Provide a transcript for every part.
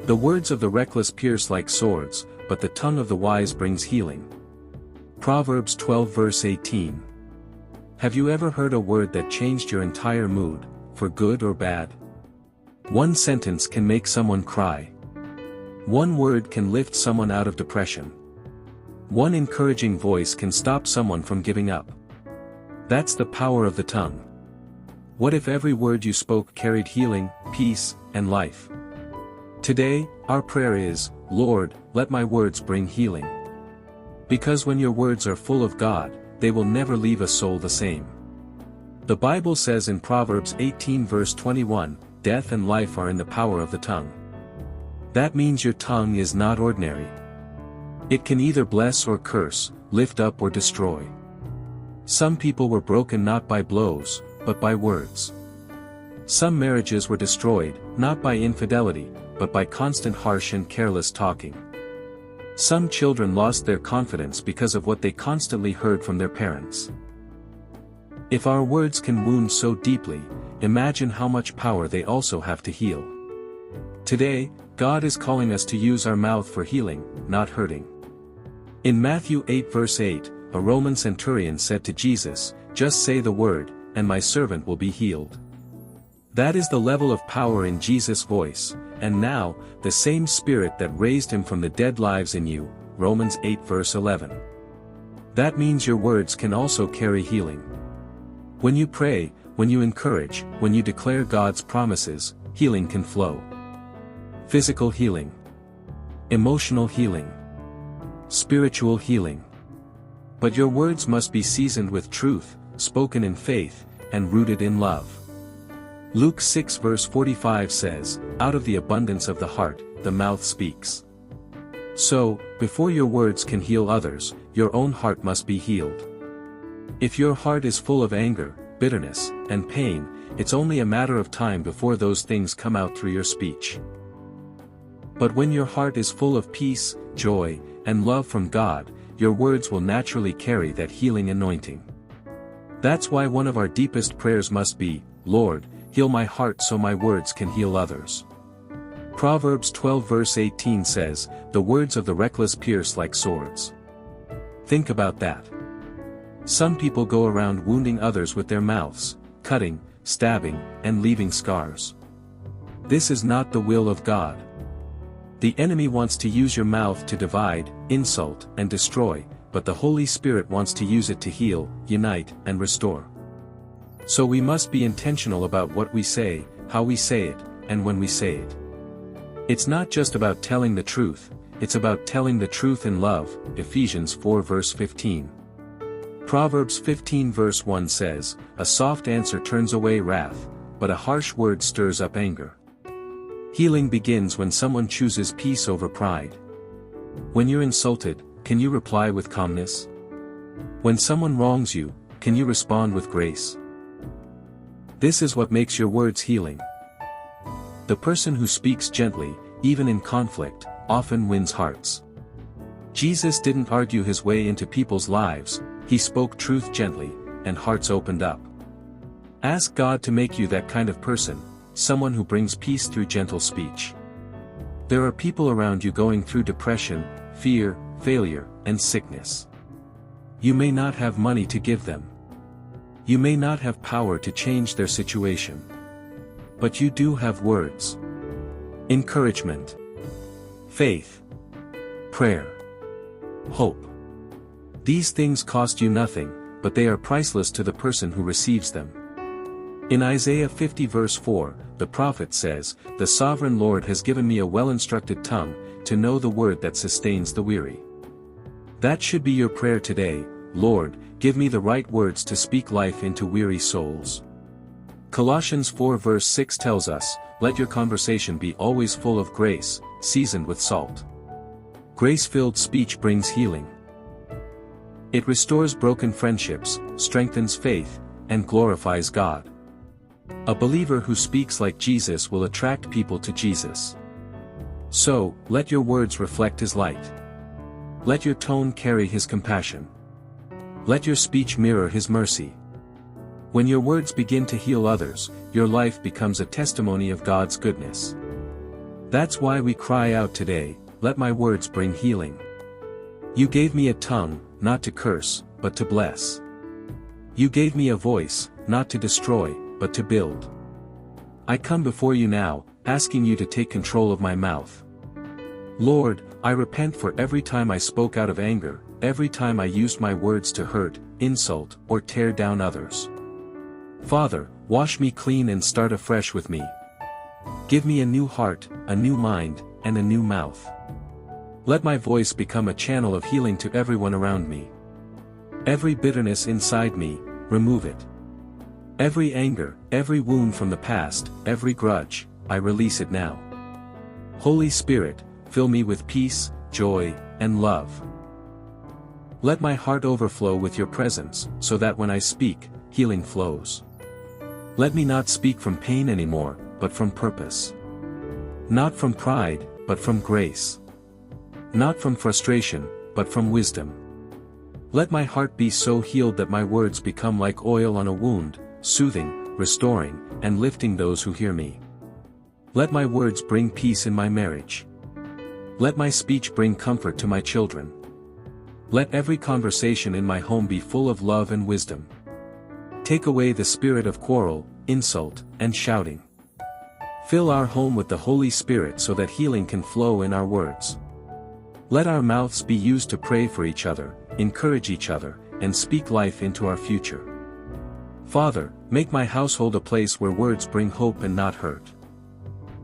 The words of the reckless pierce like swords, but the tongue of the wise brings healing. Proverbs 12 verse 18. Have you ever heard a word that changed your entire mood, for good or bad? One sentence can make someone cry. One word can lift someone out of depression. One encouraging voice can stop someone from giving up. That's the power of the tongue. What if every word you spoke carried healing, peace, and life? Today, our prayer is, Lord, let my words bring healing. Because when your words are full of God, they will never leave a soul the same. The Bible says in Proverbs 18 verse 21, death and life are in the power of the tongue. That means your tongue is not ordinary. It can either bless or curse, lift up or destroy. Some people were broken not by blows, but by words. Some marriages were destroyed, not by infidelity, but by constant harsh and careless talking. Some children lost their confidence because of what they constantly heard from their parents. If our words can wound so deeply, imagine how much power they also have to heal. Today, God is calling us to use our mouth for healing, not hurting. In Matthew 8 verse 8, a Roman centurion said to Jesus, "Just say the word, and my servant will be healed." That is the level of power in Jesus' voice, and now, the same Spirit that raised him from the dead lives in you, Romans 8 verse 11. That means your words can also carry healing. When you pray, when you encourage, when you declare God's promises, healing can flow. Physical healing. Emotional healing. Spiritual healing. But your words must be seasoned with truth, spoken in faith, and rooted in love. Luke 6 verse 45 says, "Out of the abundance of the heart, the mouth speaks." So, before your words can heal others, your own heart must be healed. If your heart is full of anger, bitterness, and pain, it's only a matter of time before those things come out through your speech. But when your heart is full of peace, joy, and love from God, your words will naturally carry that healing anointing. That's why one of our deepest prayers must be, Lord, heal my heart so my words can heal others. Proverbs 12 verse 18 says, "The words of the reckless pierce like swords." Think about that. Some people go around wounding others with their mouths, cutting, stabbing, and leaving scars. This is not the will of God. The enemy wants to use your mouth to divide, insult, and destroy, but the Holy Spirit wants to use it to heal, unite, and restore. So we must be intentional about what we say, how we say it, and when we say it. It's not just about telling the truth, it's about telling the truth in love, Ephesians 4 verse 15. Proverbs 15 verse 1 says, "A soft answer turns away wrath, but a harsh word stirs up anger." Healing begins when someone chooses peace over pride. When you're insulted, can you reply with calmness? When someone wrongs you, can you respond with grace? This is what makes your words healing. The person who speaks gently, even in conflict, often wins hearts. Jesus didn't argue his way into people's lives, he spoke truth gently, and hearts opened up. Ask God to make you that kind of person, someone who brings peace through gentle speech. There are people around you going through depression, fear, failure, and sickness. You may not have money to give them. You may not have power to change their situation. But you do have words. Encouragement. Faith. Prayer. Hope. These things cost you nothing, but they are priceless to the person who receives them. In Isaiah 50 verse 4, the prophet says, "The sovereign Lord has given me a well-instructed tongue, to know the word that sustains the weary." That should be your prayer today, Lord, give me the right words to speak life into weary souls. Colossians 4 verse 6 tells us, "Let your conversation be always full of grace, seasoned with salt." Grace-filled speech brings healing. It restores broken friendships, strengthens faith, and glorifies God. A believer who speaks like Jesus will attract people to Jesus. So, let your words reflect His light. Let your tone carry His compassion. Let your speech mirror His mercy. When your words begin to heal others, your life becomes a testimony of God's goodness. That's why we cry out today, let my words bring healing. You gave me a tongue, not to curse, but to bless. You gave me a voice, not to destroy, but to build. I come before you now, asking you to take control of my mouth. Lord, I repent for every time I spoke out of anger, every time I used my words to hurt, insult, or tear down others. Father, wash me clean and start afresh with me. Give me a new heart, a new mind, and a new mouth. Let my voice become a channel of healing to everyone around me. Every bitterness inside me, remove it. Every anger, every wound from the past, every grudge, I release it now. Holy Spirit, fill me with peace, joy, and love. Let my heart overflow with your presence, so that when I speak, healing flows. Let me not speak from pain anymore, but from purpose. Not from pride, but from grace. Not from frustration, but from wisdom. Let my heart be so healed that my words become like oil on a wound, soothing, restoring, and lifting those who hear me. Let my words bring peace in my marriage. Let my speech bring comfort to my children. Let every conversation in my home be full of love and wisdom. Take away the spirit of quarrel, insult, and shouting. Fill our home with the Holy Spirit so that healing can flow in our words. Let our mouths be used to pray for each other, encourage each other, and speak life into our future. Father, make my household a place where words bring hope and not hurt.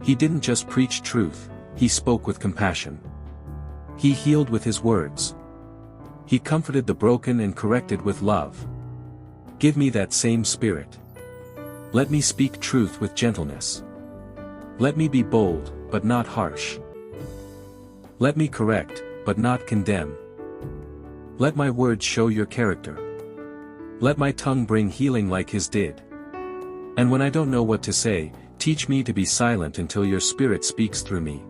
He didn't just preach truth, he spoke with compassion. He healed with his words. He comforted the broken and corrected with love. Give me that same spirit. Let me speak truth with gentleness. Let me be bold, but not harsh. Let me correct, but not condemn. Let my words show your character. Let my tongue bring healing like his did. And when I don't know what to say, teach me to be silent until your Spirit speaks through me.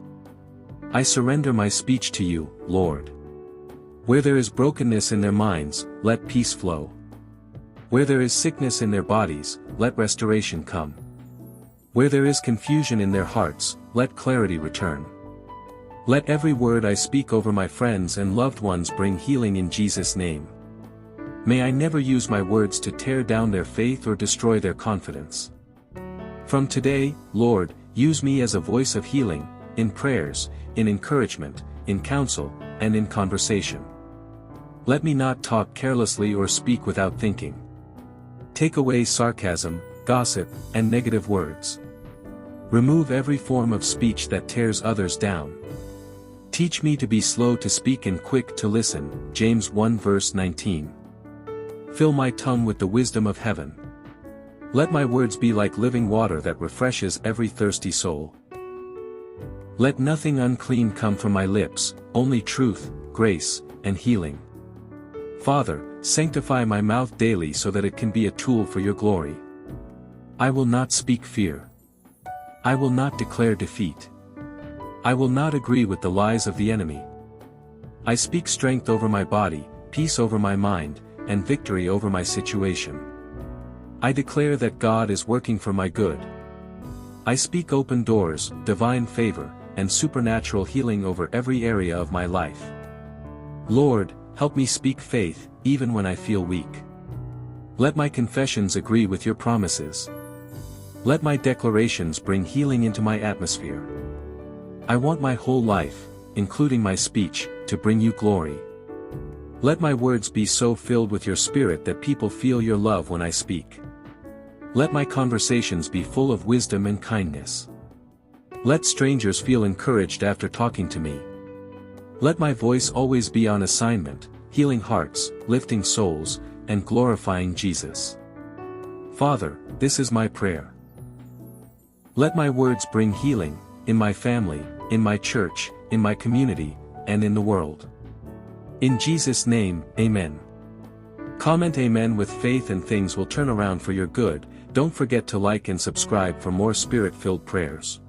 I surrender my speech to you, Lord. Where there is brokenness in their minds, let peace flow. Where there is sickness in their bodies, let restoration come. Where there is confusion in their hearts, let clarity return. Let every word I speak over my friends and loved ones bring healing in Jesus' name. May I never use my words to tear down their faith or destroy their confidence. From today, Lord, use me as a voice of healing, in prayers, in encouragement, in counsel, and in conversation. Let me not talk carelessly or speak without thinking. Take away sarcasm, gossip, and negative words. Remove every form of speech that tears others down. Teach me to be slow to speak and quick to listen, James 1 verse 19. Fill my tongue with the wisdom of heaven. Let my words be like living water that refreshes every thirsty soul. Let nothing unclean come from my lips, only truth, grace, and healing. Father, sanctify my mouth daily so that it can be a tool for your glory. I will not speak fear. I will not declare defeat. I will not agree with the lies of the enemy. I speak strength over my body, peace over my mind, and victory over my situation. I declare that God is working for my good. I speak open doors, divine favor, and supernatural healing over every area of my life. Lord, help me speak faith, even when I feel weak. Let my confessions agree with your promises. Let my declarations bring healing into my atmosphere. I want my whole life, including my speech, to bring you glory. Let my words be so filled with your Spirit that people feel your love when I speak. Let my conversations be full of wisdom and kindness. Let strangers feel encouraged after talking to me. Let my voice always be on assignment, healing hearts, lifting souls, and glorifying Jesus. Father, this is my prayer. Let my words bring healing, in my family, in my church, in my community, and in the world. In Jesus' name, amen. Comment amen with faith and things will turn around for your good. Don't forget to like and subscribe for more Spirit-filled prayers.